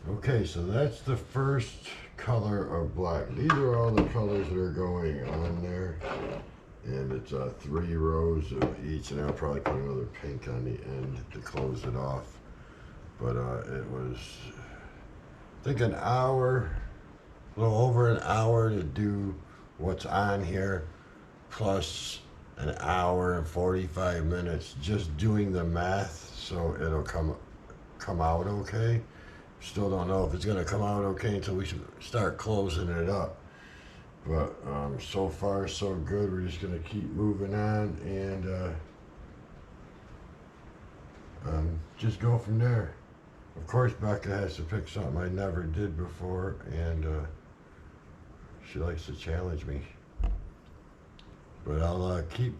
Okay, so that's the first color of black. These are all the colors that are going on there. And it's 3 rows of each, and I'll probably put another pink on the end to close it off. But it was, I think, an hour, a little over an hour to do what's on here, plus an hour and 45 minutes just doing the math, so it'll come out okay. Still don't know if it's gonna come out okay until we start closing it up. But so far so good. We're just gonna keep moving on and just go from there. Of course, Becca has to pick something I never did before, and she likes to challenge me. But I'll keep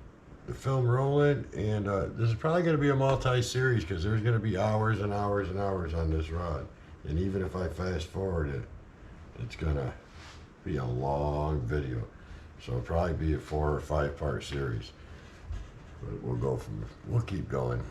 the film rolling, and this is probably going to be a multi-series because there's going to be hours and hours and hours on this rod. And even if I fast forward it, it's going to be a long video. So it'll probably be a 4 or 5 part series. But we'll keep going.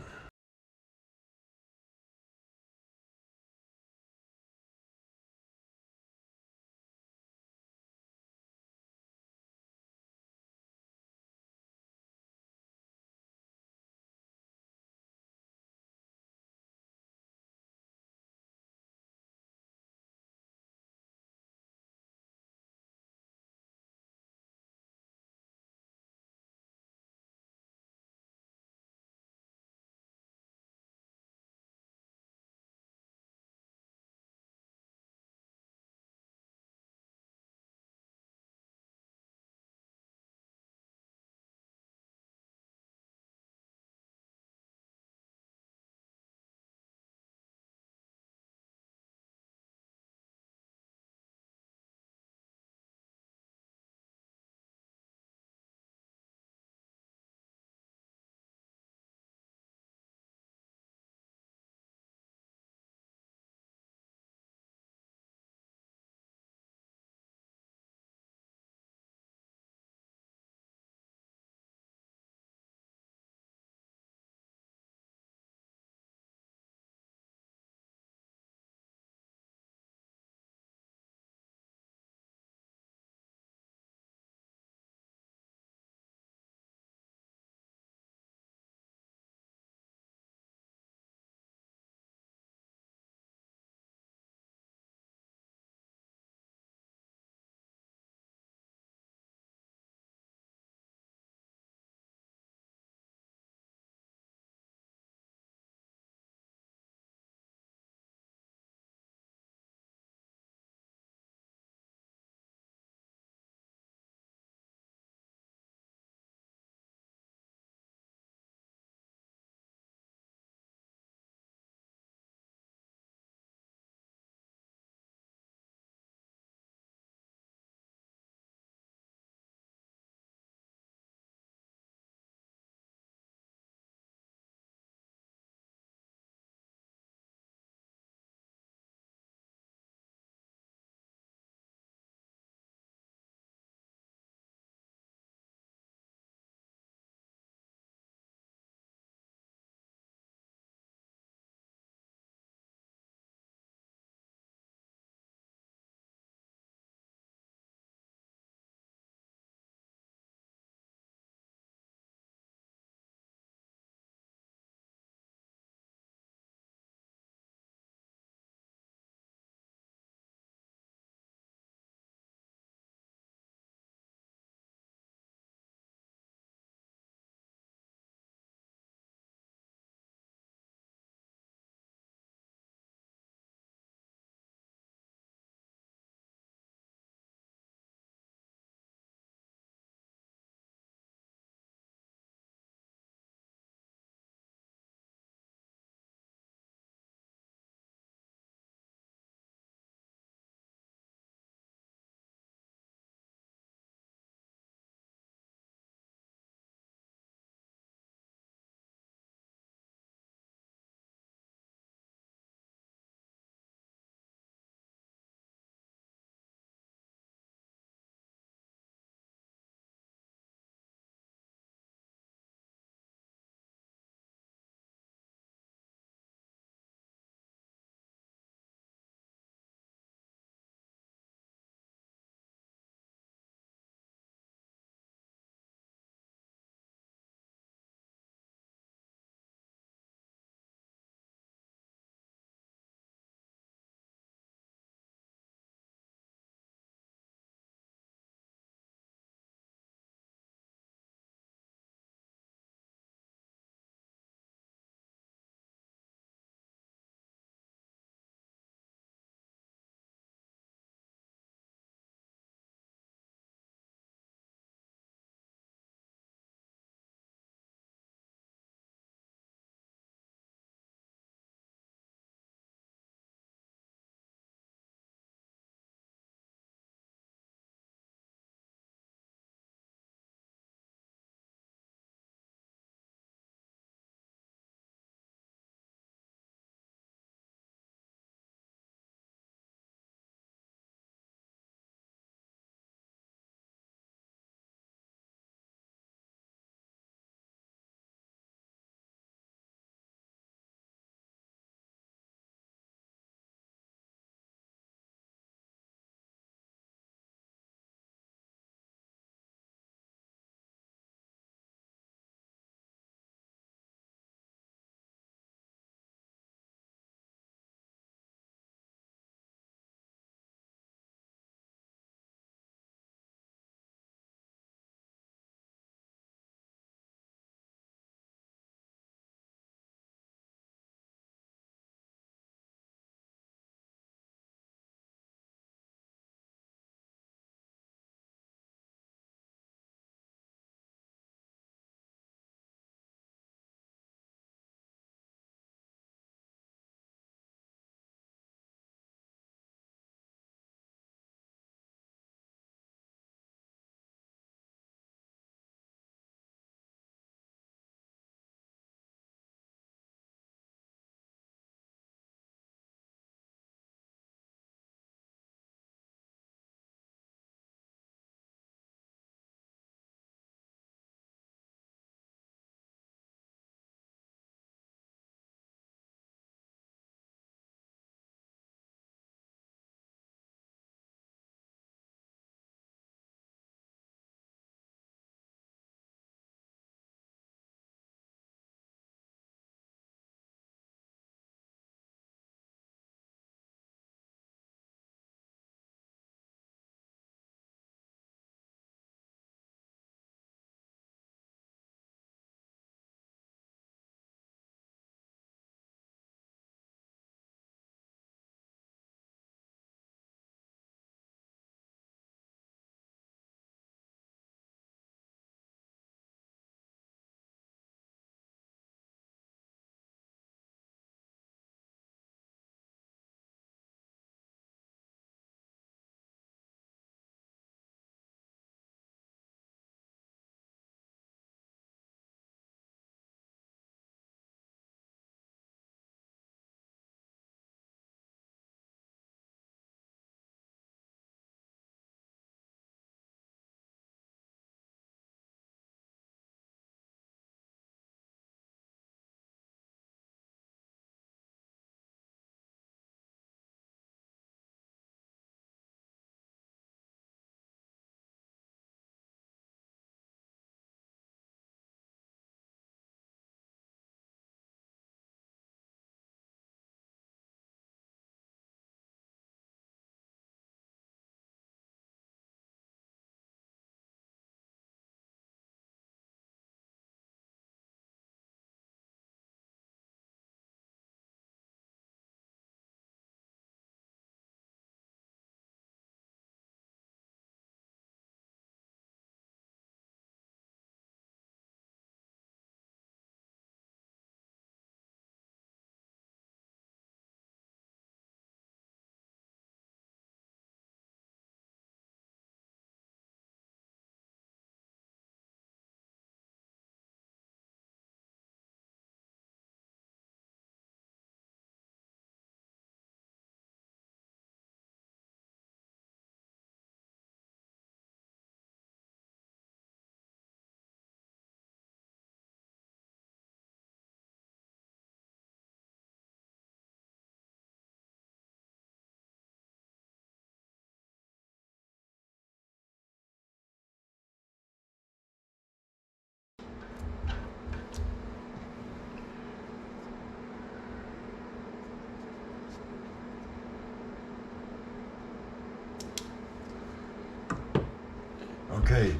Okay,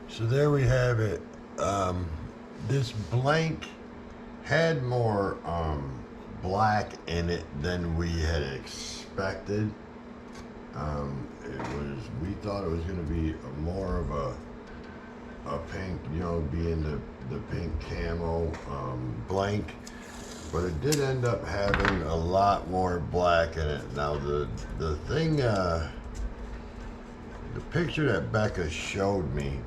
so there we have it. This blank had more black in it than we had expected. We thought it was going to be more of a pink, you know, being the pink camo blank, but it did end up having a lot more black in it. Now the thing, the picture that Becca showed me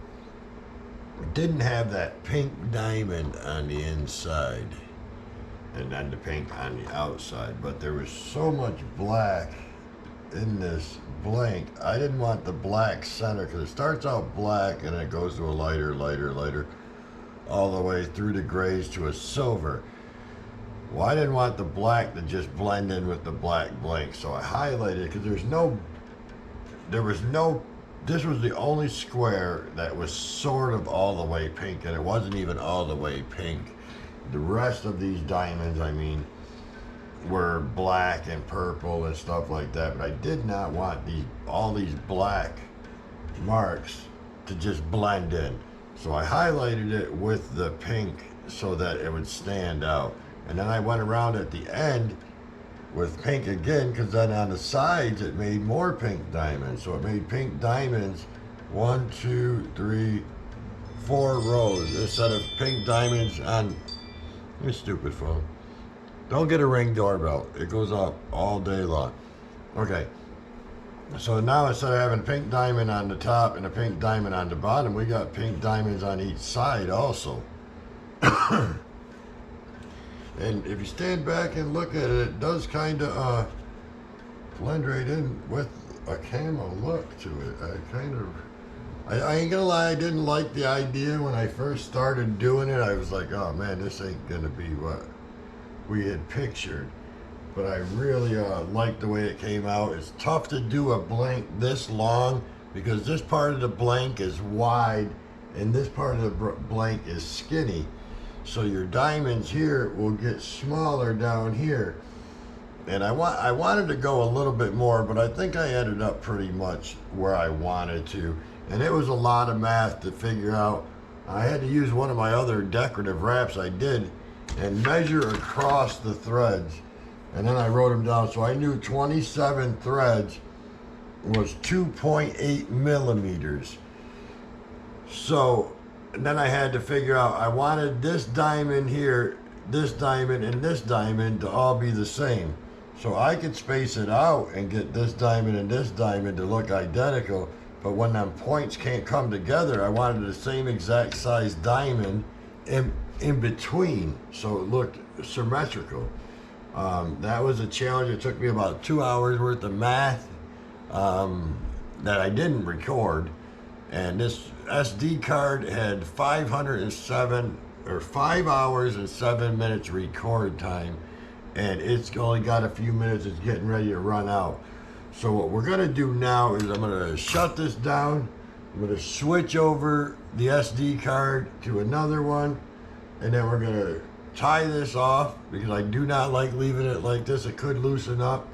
didn't have that pink diamond on the inside and then the pink on the outside, but there was so much black in this blank. I didn't want the black center because it starts out black and it goes to a lighter all the way through the grays to a silver. Well, I didn't want the black to just blend in with the black blank, so I highlighted it because this was the only square that was sort of all the way pink, and it wasn't even all the way pink. The rest of these diamonds, I mean, were black and purple and stuff like that, but I did not want all these black marks to just blend in. So I highlighted it with the pink so that it would stand out. And then I went around at the end with pink again, because then on the sides it made more pink diamonds. So it made pink diamonds 1, 2, 3, 4 rows instead of pink diamonds on your stupid phone. Don't get a Ring doorbell. It goes up all day long. Okay. So now instead of having pink diamond on the top and a pink diamond on the bottom, we got pink diamonds on each side also. And if you stand back and look at it, it does kind of blend right in with a camo look to it. I ain't gonna lie, I didn't like the idea when I first started doing it. I was like, oh man, this ain't gonna be what we had pictured. But I really like the way it came out. It's tough to do a blank this long because this part of the blank is wide and this part of the blank is skinny. So your diamonds here will get smaller down here. And I wanted to go a little bit more, but I think I ended up pretty much where I wanted to. And it was a lot of math to figure out. I had to use one of my other decorative wraps I did and measure across the threads. And then I wrote them down. So I knew 27 threads was 2.8 millimeters. So then I had to figure out, I wanted this diamond here, this diamond, and this diamond to all be the same. So I could space it out and get this diamond and this diamond to look identical, but when them points can't come together, I wanted the same exact size diamond in between, so it looked symmetrical. That was a challenge. It took me about 2 hours worth of math that I didn't record. And this SD card had 507 or 5 hours and 7 minutes record time, and it's only got a few minutes. It's getting ready to run out. So what we're gonna do now is I'm gonna shut this down. I'm gonna switch over the SD card to another one, and then we're gonna tie this off because I do not like leaving it like this. It could loosen up.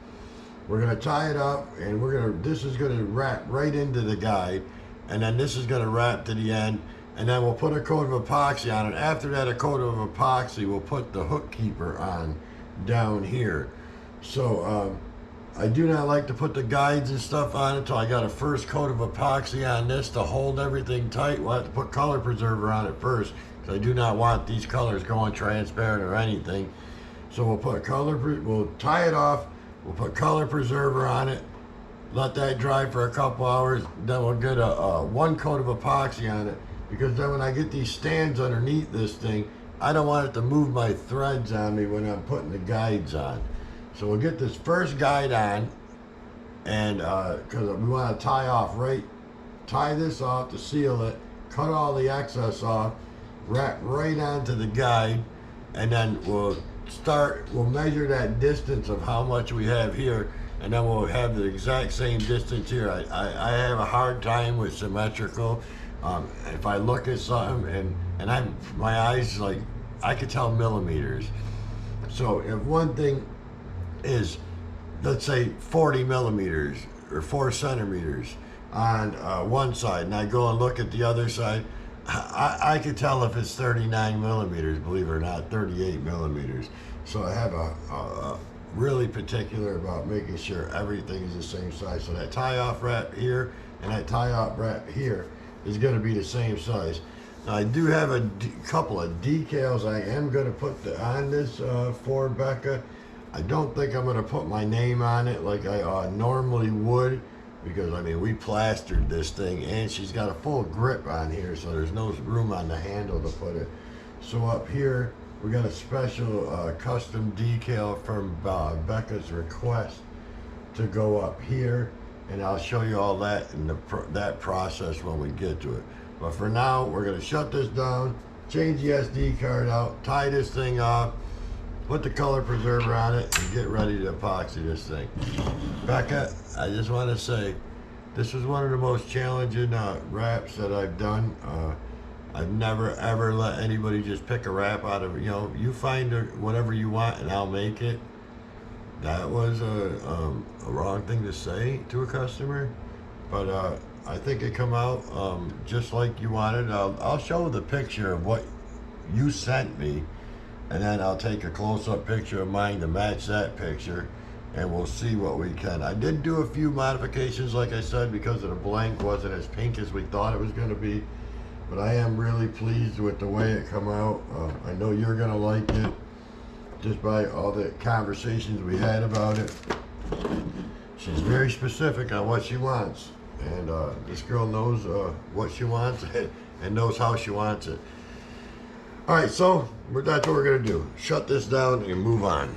We're gonna tie it up, and this is gonna wrap right into the guide. And then this is going to wrap to the end, and then we'll put a coat of epoxy on it. After that, a coat of epoxy, we'll put the hook keeper on down here. So I do not like to put the guides and stuff on until I got a first coat of epoxy on this to hold everything tight. We'll have to put color preserver on it first, because I do not want these colors going transparent or anything. So we'll put we'll tie it off, we'll put color preserver on it, let that dry for a couple hours, then we'll get a one coat of epoxy on it, because then when I get these stands underneath this thing, I don't want it to move my threads on me when I'm putting the guides on. So we'll get this first guide on, and because we want to tie this off to seal it, cut all the excess off, wrap right onto the guide, and then we'll measure that distance of how much we have here, and then we'll have the exact same distance here. I have a hard time with symmetrical. If I look at something and my eyes, like, I could tell millimeters. So if one thing is, let's say 40 millimeters or 4 centimeters, on one side and I go and look at the other side, I could tell if it's 39 millimeters, believe it or not, 38 millimeters. So I have a really particular about making sure everything is the same size. So that tie-off wrap here and that tie-off wrap here is going to be the same size. Now I do have a couple of decals I am going to put on this for Becca. I don't think I'm going to put my name on it like I normally would, because I mean we plastered this thing and she's got a full grip on here, so there's no room on the handle to put it. So up here we got a special custom decal from Becca's request to go up here, and I'll show you all that in that process when we get to it. But for now, we're going to shut this down, change the SD card out, tie this thing off, put the color preserver on it, and get ready to epoxy this thing. Becca, I just want to say, this was one of the most challenging wraps that I've done. I've never ever let anybody just pick a wrap out of, you find whatever you want and I'll make it. That was a wrong thing to say to a customer, but I think it come out just like you wanted. I'll show the picture of what you sent me, and then I'll take a close-up picture of mine to match that picture, and we'll see what we can. I did do a few modifications, like I said, because of the blank wasn't as pink as we thought it was going to be. But I am really pleased with the way it come out. I know you're gonna like it, just by all the conversations we had about it. She's very specific on what she wants, and this girl knows what she wants and knows how she wants it. All right, so that's what we're gonna do. Shut this down and move on.